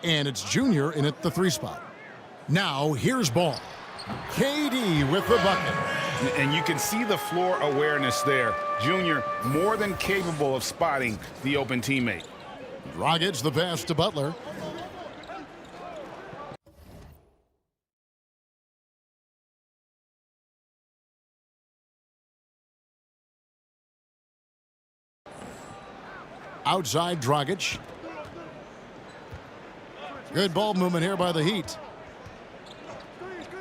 And it's Junior in at the 3 spot. Now here's ball. KD with the bucket. And you can see the floor awareness there. Junior more than capable of spotting the open teammate. Dragic the pass to Butler. Outside Dragic. Good ball movement here by the Heat.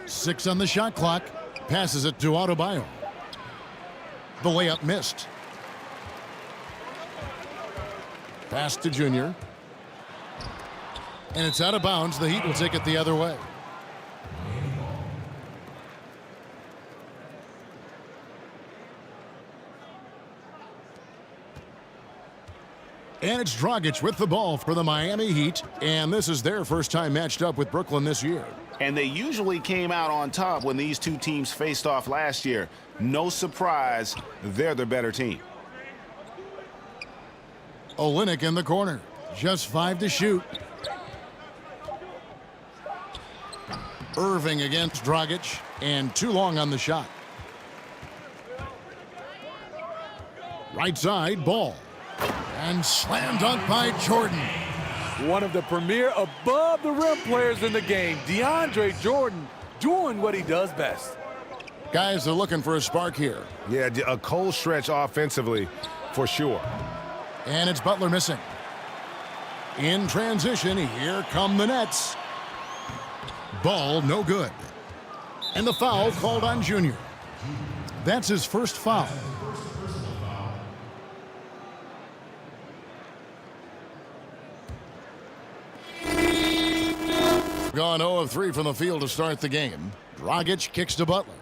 6 on the shot clock. Passes it to Adebayo. The layup missed. Pass to Junior. And it's out of bounds. The Heat will take it the other way. And it's Dragic with the ball for the Miami Heat. And this is their first time matched up with Brooklyn this year. And they usually came out on top when these two teams faced off last year. No surprise, they're the better team. Olynyk in the corner. Just 5 to shoot. Irving against Dragic. And too long on the shot. Right side, ball. And slam dunk by Jordan. One of the premier above-the-rim players in the game, DeAndre Jordan, doing what he does best. Guys are looking for a spark here. Yeah, a cold stretch offensively, for sure. And it's Butler missing. In transition, here come the Nets. Ball no good. And the foul called on Junior. That's his first foul. Gone 0 of 3 from the field to start the game. Dragic kicks to Butler.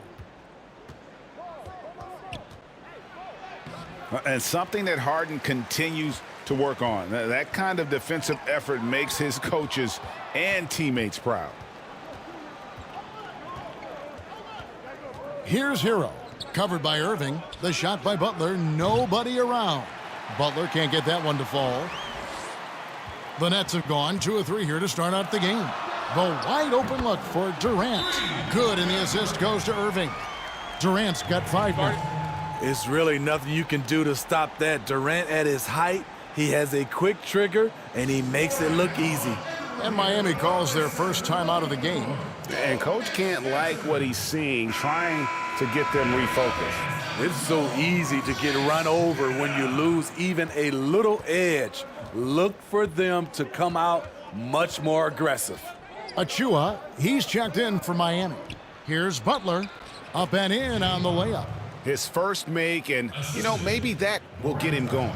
And something that Harden continues to work on. That kind of defensive effort makes his coaches and teammates proud. Here's Hero. Covered by Irving. The shot by Butler. Nobody around. Butler can't get that one to fall. The Nets have gone 2 of 3 here to start out the game. The wide open look for Durant. Good, and the assist goes to Irving. Durant's got 5 now. It's really nothing you can do to stop that. Durant at his height, he has a quick trigger, and he makes it look easy. And Miami calls their first time out of the game. And Coach can't like what he's seeing, trying to get them refocused. It's so easy to get run over when you lose even a little edge. Look for them to come out much more aggressive. Achua, he's checked in for Miami. Here's Butler, up and in on the layup. His first make, and, you know, maybe that will get him going.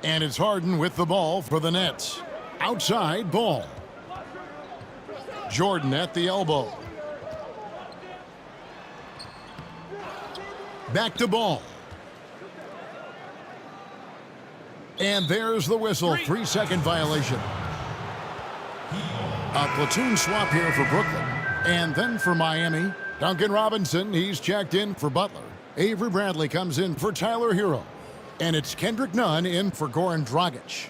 And it's Harden with the ball for the Nets. Outside ball. Jordan at the elbow. Back to ball. And there's the whistle. 3-second violation. A platoon swap here for Brooklyn. And then for Miami, Duncan Robinson, he's checked in for Butler. Avery Bradley comes in for Tyler Hero. And it's Kendrick Nunn in for Goran Dragic.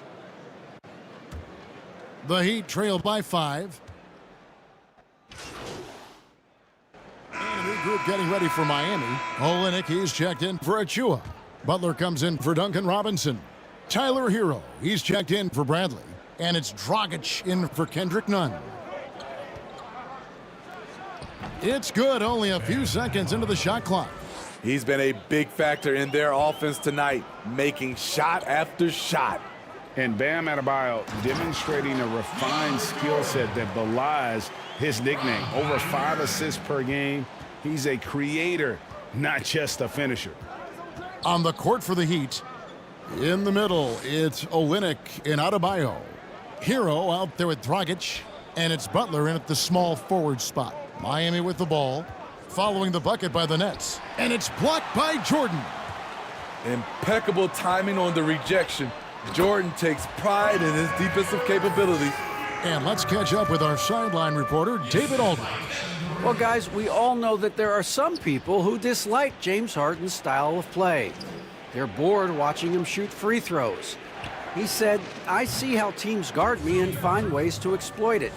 The Heat trail by 5. And a new group getting ready for Miami. Olynyk, he's checked in for Achua. Butler comes in for Duncan Robinson. Tyler Hero, he's checked in for Bradley. And it's Dragic in for Kendrick Nunn. It's good, only a few seconds into the shot clock. He's been a big factor in their offense tonight, making shot after shot. And Bam Adebayo demonstrating a refined skill set that belies his nickname. Over 5 assists per game. He's a creator, not just a finisher. On the court for the Heat, in the middle, it's Olynyk and Adebayo. Hero out there with Dragic, and it's Butler in at the small forward spot. Miami with the ball, following the bucket by the Nets, and it's blocked by Jordan. Impeccable timing on the rejection. Jordan takes pride in his defensive capabilities. And let's catch up with our sideline reporter, David Aldridge. Well, guys, we all know that there are some people who dislike James Harden's style of play. They're bored watching him shoot free throws. He said, "I see how teams guard me and find ways to exploit it.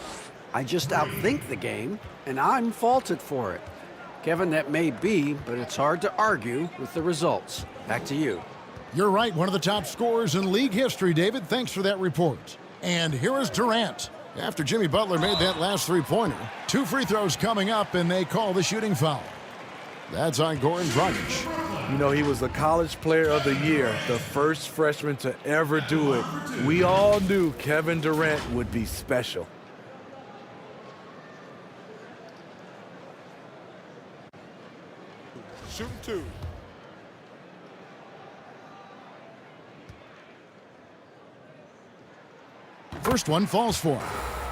I just outthink the game, and I'm faulted for it." Kevin, that may be, but it's hard to argue with the results. Back to you. You're right, one of the top scorers in league history, David. Thanks for that report. And here is Durant. After Jimmy Butler made that last three-pointer, 2 free throws coming up, and they call the shooting foul. That's on Goran Dragic. You know, he was the college player of the year, the first freshman to ever do it. We all knew Kevin Durant would be special. Shooting 2. First one falls for him.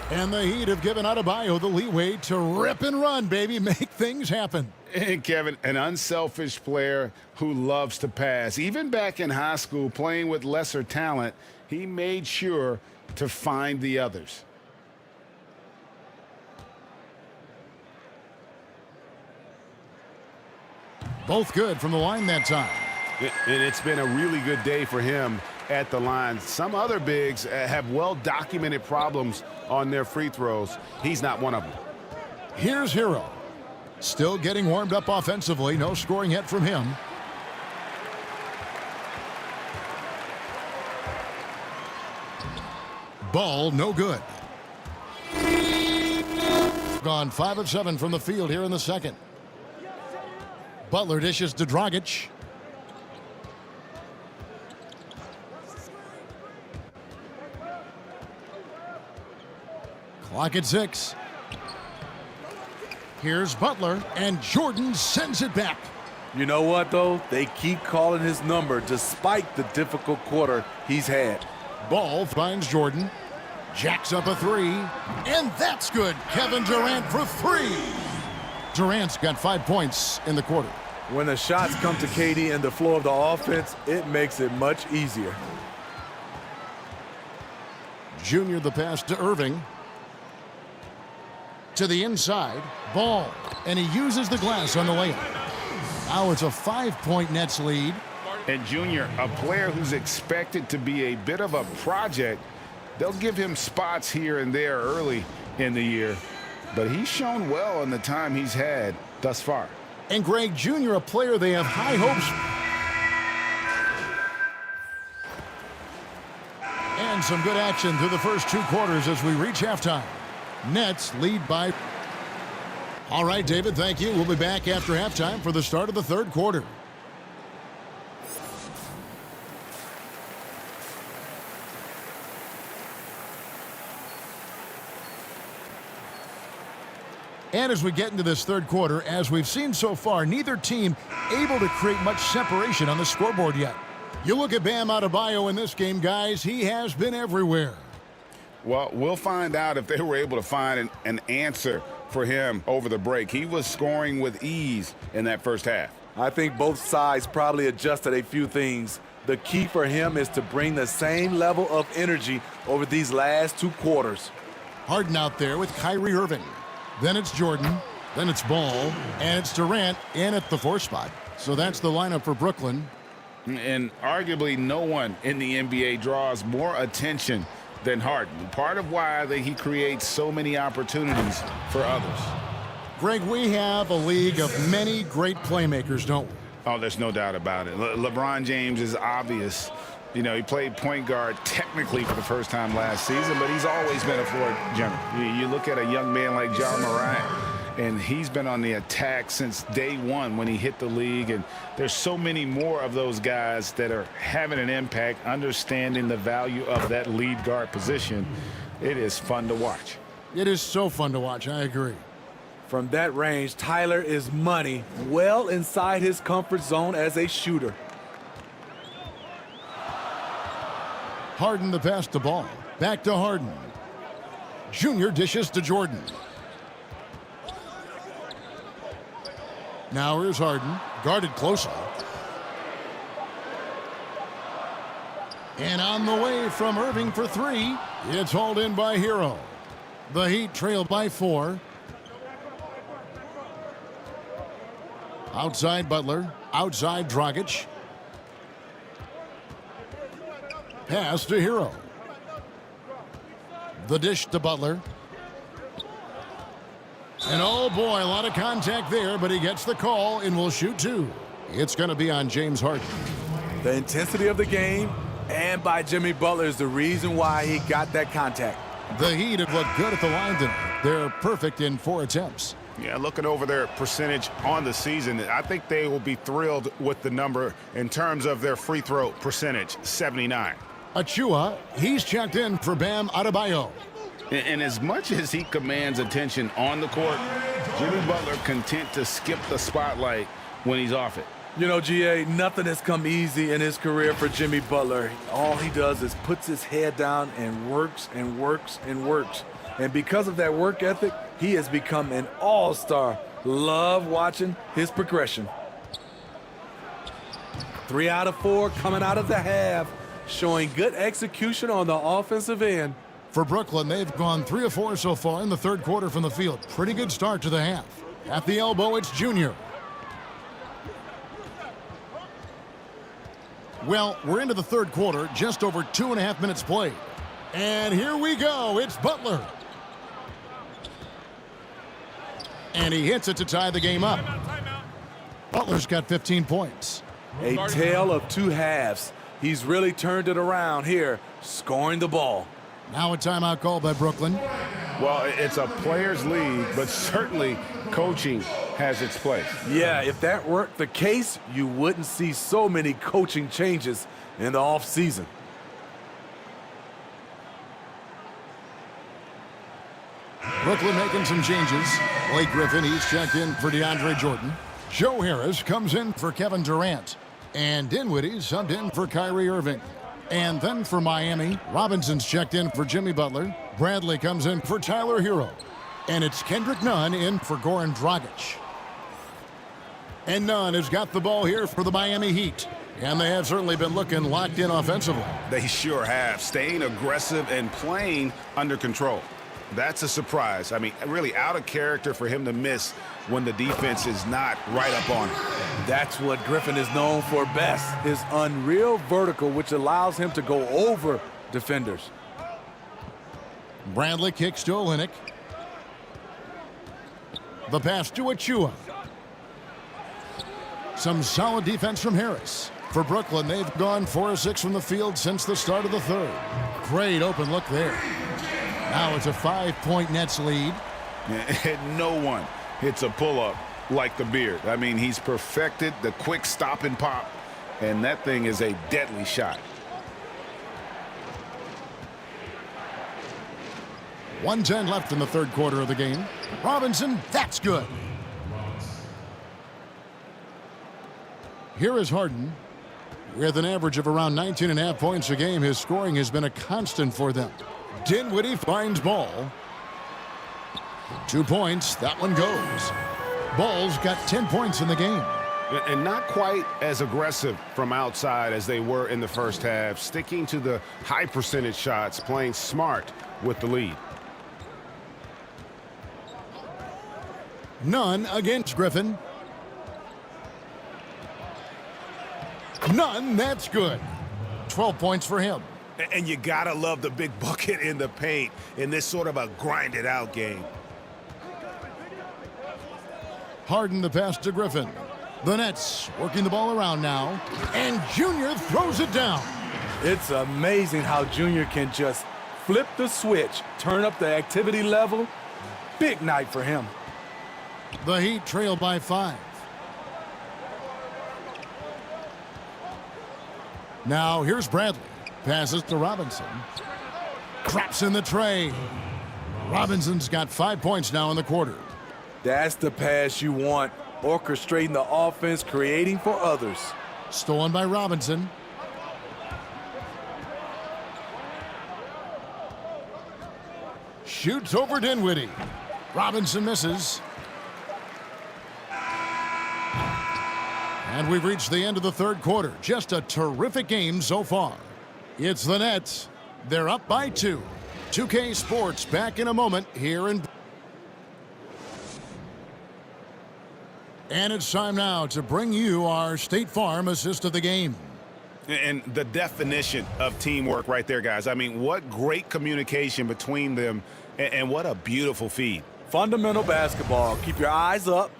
And the Heat have given Adebayo the leeway to rip and run, baby. Make things happen. And Kevin, an unselfish player who loves to pass. Even back in high school, playing with lesser talent, he made sure to find the others. Both good from the line that time. And it's been a really good day for him at the line. Some other bigs have well-documented problems on their free throws. He's not one of them. Here's Hero. Still getting warmed up offensively. No scoring yet from him. Ball, no good. Gone 5 of 7 from the field here in the second. Butler dishes to Dragic. Clock at 6. Here's Butler, and Jordan sends it back. You know what, though? They keep calling his number despite the difficult quarter he's had. Ball finds Jordan. Jacks up a 3. And that's good. Kevin Durant for 3. Durant's got 5 points in the quarter. When the shots come to KD and the flow of the offense, it makes it much easier. Junior the pass to Irving. To the inside. Ball. And he uses the glass on the layup. Now it's a 5-point Nets lead. And Junior, a player who's expected to be a bit of a project, they'll give him spots here and there early in the year. But he's shown well in the time he's had thus far. And Greg Jr., a player they have high hopes. And some good action through the first 2 quarters as we reach halftime. Nets lead by. All right, David, thank you. We'll be back after halftime for the start of the third quarter. And as we get into this third quarter, as we've seen so far, neither team able to create much separation on the scoreboard yet. You look at Bam Adebayo in this game, guys, he has been everywhere. Well, we'll find out if they were able to find an answer for him over the break. He was scoring with ease in that first half. I think both sides probably adjusted a few things. The key for him is to bring the same level of energy over these last 2 quarters. Harden out there with Kyrie Irving. Then it's Jordan. Then it's Ball. And it's Durant in at the 4 spot. So that's the lineup for Brooklyn. And arguably no one in the NBA draws more attention than Harden. Part of why he creates so many opportunities for others. Greg, we have a league of many great playmakers, don't we? Oh, there's no doubt about it. LeBron James is obvious. You know, he played point guard technically for the first time last season, but he's always been a floor general. You look at a young man like Ja Morant, and he's been on the attack since day one when he hit the league. And there's so many more of those guys that are having an impact, understanding the value of that lead guard position. It is fun to watch. It is so fun to watch. I agree. From that range, Tyler is money, well inside his comfort zone as a shooter. Harden the pass to Ball. Back to Harden. Junior dishes to Jordan. Now here's Harden, guarded closely. And on the way from Irving for 3. It's hauled in by Hero. The Heat trail by 4. Outside Butler. Outside Dragic. Pass to Hero. The dish to Butler. And oh boy, a lot of contact there, but he gets the call and will shoot two. It's going to be on James Harden. The intensity of the game and by Jimmy Butler is the reason why he got that contact. The Heat have looked good at the line tonight. They're perfect in 4 attempts. Yeah, looking over their percentage on the season, I think they will be thrilled with the number in terms of their free throw percentage, 79. Achua, he's checked in for Bam Adebayo. And as much as he commands attention on the court, Jimmy Butler content to skip the spotlight when he's off it. You know, GA, nothing has come easy in his career for Jimmy Butler. All he does is puts his head down and works and works and works. And because of that work ethic, he has become an all-star. Love watching his progression. 3 out of 4 coming out of the half, showing good execution on the offensive end. For Brooklyn, they've gone 3 of 4 so far in the third quarter from the field. Pretty good start to the half. At the elbow, it's Junior. Well, we're into the third quarter, just over 2.5 minutes played. And here we go, it's Butler. And he hits it to tie the game up. Butler's got 15 points. A tale of 2 halves. He's really turned it around here, scoring the ball. Now a timeout called by Brooklyn. Well, it's a players' league, but certainly coaching has its place. Yeah, if that weren't the case, you wouldn't see so many coaching changes in the offseason. Brooklyn making some changes. Blake Griffin, he's checked in for DeAndre Jordan. Joe Harris comes in for Kevin Durant. And Dinwiddie subbed in for Kyrie Irving. And then for Miami, Robinson's checked in for Jimmy Butler. Bradley comes in for Tyler Hero. And it's Kendrick Nunn in for Goran Dragic. And Nunn has got the ball here for the Miami Heat. And they have certainly been looking locked in offensively. They sure have, staying aggressive and playing under control. That's a surprise. I mean, really out of character for him to miss when the defense is not right up on him. That's what Griffin is known for best, his unreal vertical, which allows him to go over defenders. Bradley kicks to Olynyk. The pass to Achua. Some solid defense from Harris. For Brooklyn, they've gone 4 of 6 from the field since the start of the third. Great open look there. Now it's a 5-point Nets lead. And no one hits a pull-up like the Beard. I mean, he's perfected the quick stop and pop, and that thing is a deadly shot. 1:10 left in the third quarter of the game. Robinson, that's good. Here is Harden. With an average of around 19.5 points a game, his scoring has been a constant for them. Dinwiddie finds Ball. 2 points. That one goes. Ball's got 10 points in the game. And not quite as aggressive from outside as they were in the first half, sticking to the high percentage shots, playing smart with the lead. Nunn against Griffin. Nunn, that's good. 12 points for him. And you gotta love the big bucket in the paint in this sort of a grinded-out game. Harden the pass to Griffin. The Nets working the ball around now. And Junior throws it down. It's amazing how Junior can just flip the switch, turn up the activity level. Big night for him. The Heat trail by 5. Now here's Bradley. Passes to Robinson. Drops in the tray. Robinson's got 5 points now in the quarter. That's the pass you want. Orchestrating the offense, creating for others. Stolen by Robinson. Shoots over Dinwiddie. Robinson misses. And we've reached the end of the third quarter. Just a terrific game so far. It's the Nets. They're up by 2. 2K Sports back in a moment here in... And it's time now to bring you our State Farm assist of the game. And the definition of teamwork right there, guys. I mean, what great communication between them, and what a beautiful feed. Fundamental basketball. Keep your eyes up.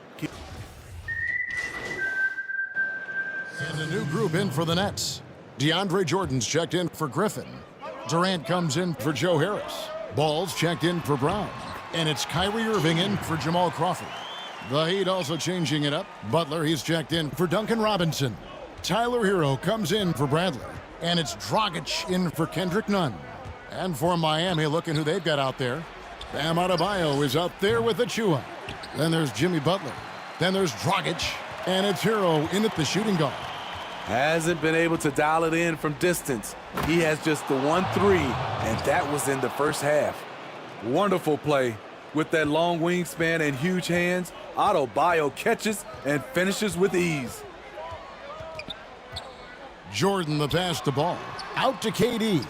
And a new group in for the Nets. DeAndre Jordan's checked in for Griffin. Durant comes in for Joe Harris. Ball's checked in for Brown. And it's Kyrie Irving in for Jamal Crawford. The Heat also changing it up. Butler, he's checked in for Duncan Robinson. Tyler Hero comes in for Bradley. And it's Dragic in for Kendrick Nunn. And for Miami, looking who they've got out there. Bam Adebayo is out there with Achua. Then there's Jimmy Butler. Then there's Dragic. And it's Hero in at the shooting guard. Hasn't been able to dial it in from distance. He has just the 1-3, and that was in the first half. Wonderful play. With that long wingspan and huge hands, Adebayo catches and finishes with ease. Jordan the pass to ball. Out to KD.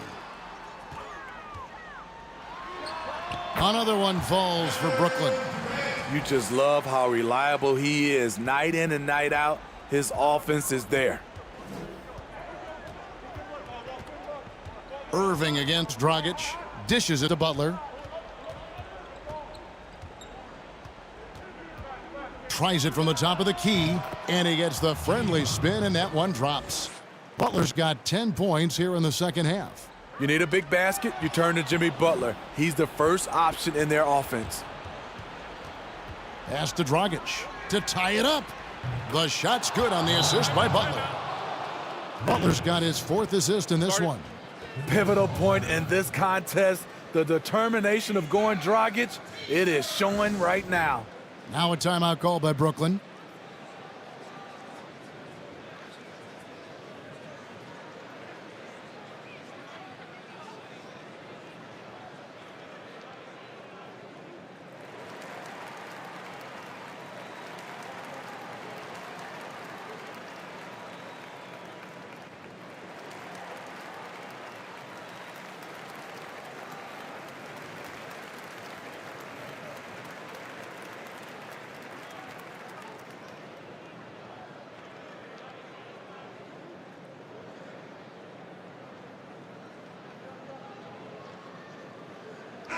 Another one falls for Brooklyn. You just love how reliable he is. Night in and night out, his offense is there. Irving against Dragic. Dishes it to Butler. Tries it from the top of the key. And he gets the friendly spin, and that one drops. Butler's got 10 points here in the second half. You need a big basket, you turn to Jimmy Butler. He's the first option in their offense. Pass to Dragic to tie it up. The shot's good on the assist by Butler. Butler's got his 4th assist in this one. Pivotal point in this contest, the determination of going Dragic, it is showing right now. Now a timeout call by Brooklyn.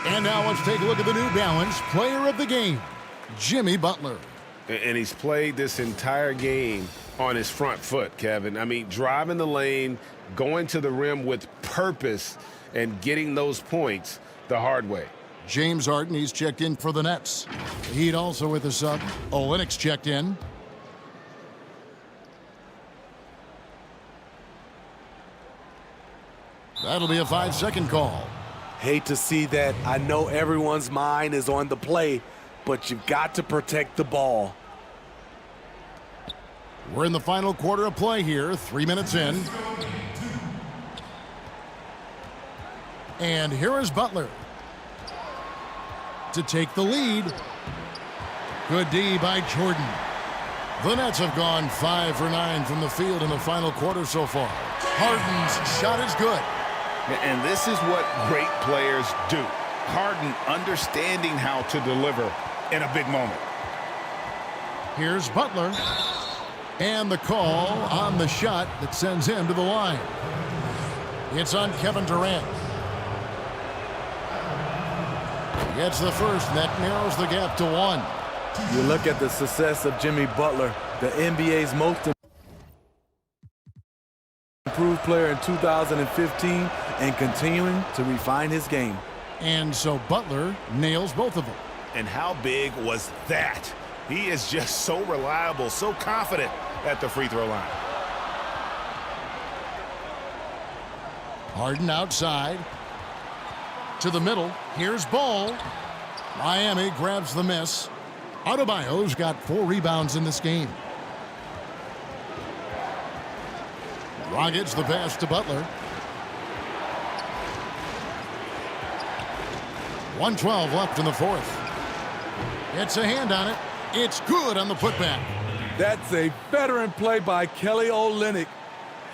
And now let's take a look at the New Balance player of the game, Jimmy Butler. And he's played this entire game on his front foot, Kevin. I mean, driving the lane, going to the rim with purpose, and getting those points the hard way. James Harden, he's checked in for the Nets. The Heat also with a sub. Olynyk's checked in. That'll be a 5-second call. Hate to see that. I know everyone's mind is on the play, but you've got to protect the ball. We're in the final quarter of play here, 3 minutes in. And here is Butler to take the lead. Good D by Jordan. The Nets have gone 5 for 9 from the field in the final quarter so far. Harden's shot is good. And this is what great players do. Harden understanding how to deliver in a big moment. Here's Butler. And the call on the shot that sends him to the line. It's on Kevin Durant. Gets the first, and that narrows the gap to 1. You look at the success of Jimmy Butler, the NBA's most improved player in 2015, and continuing to refine his game. And so Butler nails both of them. And how big was that? He is just so reliable, so confident at the free throw line. Harden outside. To the middle. Here's Ball. Miami grabs the miss. Adebayo's got 4 rebounds in this game. Dragic the pass to Butler. 1:12 left in the fourth. It's a hand on it. It's good on the putback. That's a veteran play by Kelly Olynyk.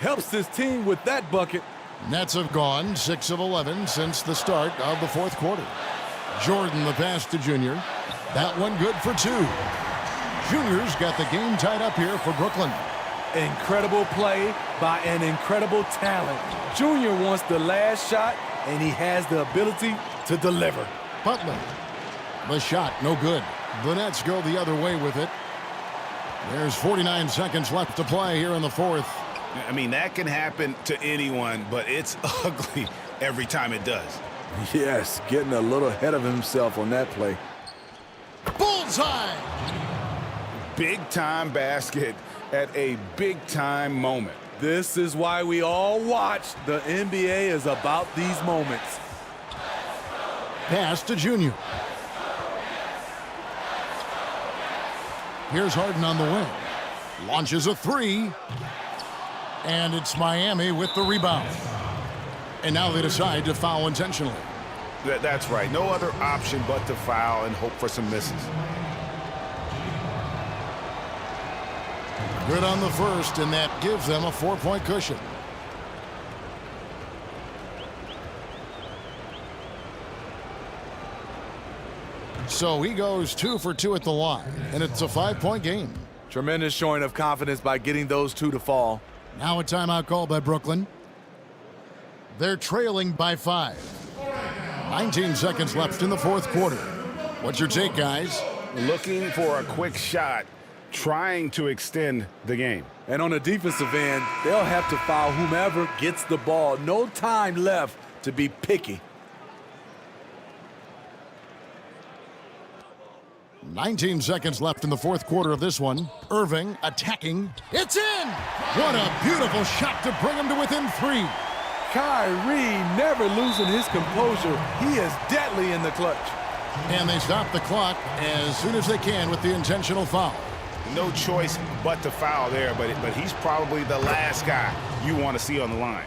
Helps his team with that bucket. Nets have gone 6 of 11 since the start of the fourth quarter. Jordan the pass to Junior. That one good for 2. Junior's got the game tied up here for Brooklyn. Incredible play by an incredible talent. Junior wants the last shot, and he has the ability to deliver. Butler. The shot, no good. The Nets go the other way with it. There's 49 seconds left to play here in the fourth. I mean, that can happen to anyone, but it's ugly every time it does. Yes, getting a little ahead of himself on that play. Bullseye! Big-time basket at a big-time moment. This is why we all watch. The NBA is about these moments. Pass to Junior. Here's Harden on the wing. Launches a three. And it's Miami with the rebound. And now they decide to foul intentionally. That's right. No other option but to foul and hope for some misses. Good on the first, and that gives them a 4-point cushion. So he goes 2 for 2 at the line, and it's a 5-point game. Tremendous showing of confidence by getting those two to fall. Now a timeout called by Brooklyn. They're trailing by 5. 19 seconds left in the fourth quarter. What's your take, guys? Looking for a quick shot, trying to extend the game. And on the defensive end, they'll have to foul whomever gets the ball. No time left to be picky. 19 seconds left in the fourth quarter of this one. Irving attacking. It's in! What a beautiful shot to bring him to within 3. Kyrie never losing his composure. He is deadly in the clutch. And they stop the clock as soon as they can with the intentional foul. No choice but to foul there, but he's probably the last guy you want to see on the line.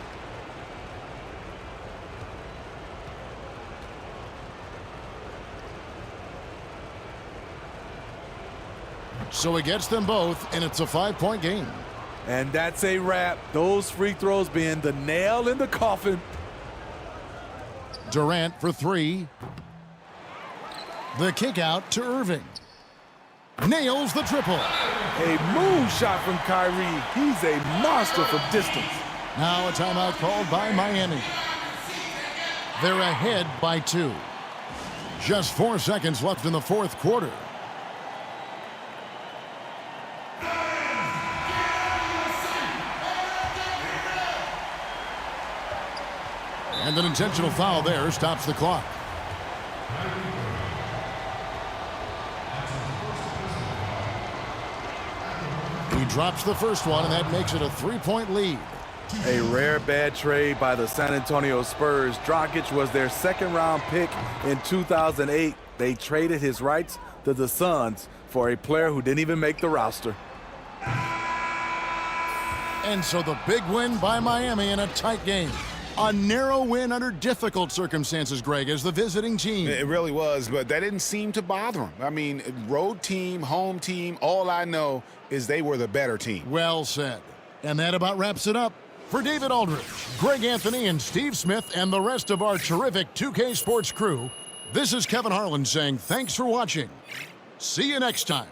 So he gets them both, and it's a 5-point game. And that's a wrap. Those free throws being the nail in the coffin. Durant for 3. The kick out to Irving. Nails the triple. A moonshot from Kyrie. He's a monster from distance. Now a timeout called by Miami. They're ahead by 2. Just 4 seconds left in the fourth quarter. And an intentional foul there stops the clock. He drops the first one, and that makes it a 3-point lead. A rare bad trade by the San Antonio Spurs. Dragic was their second-round pick in 2008. They traded his rights to the Suns for a player who didn't even make the roster. And so the big win by Miami in a tight game. A narrow win under difficult circumstances, Greg, as the visiting team. It really was, but that didn't seem to bother him. I mean, road team, home team, all I know is they were the better team. Well said. And that about wraps it up. For David Aldridge, Greg Anthony, and Steve Smith, and the rest of our terrific 2K Sports crew, this is Kevin Harlan saying thanks for watching. See you next time.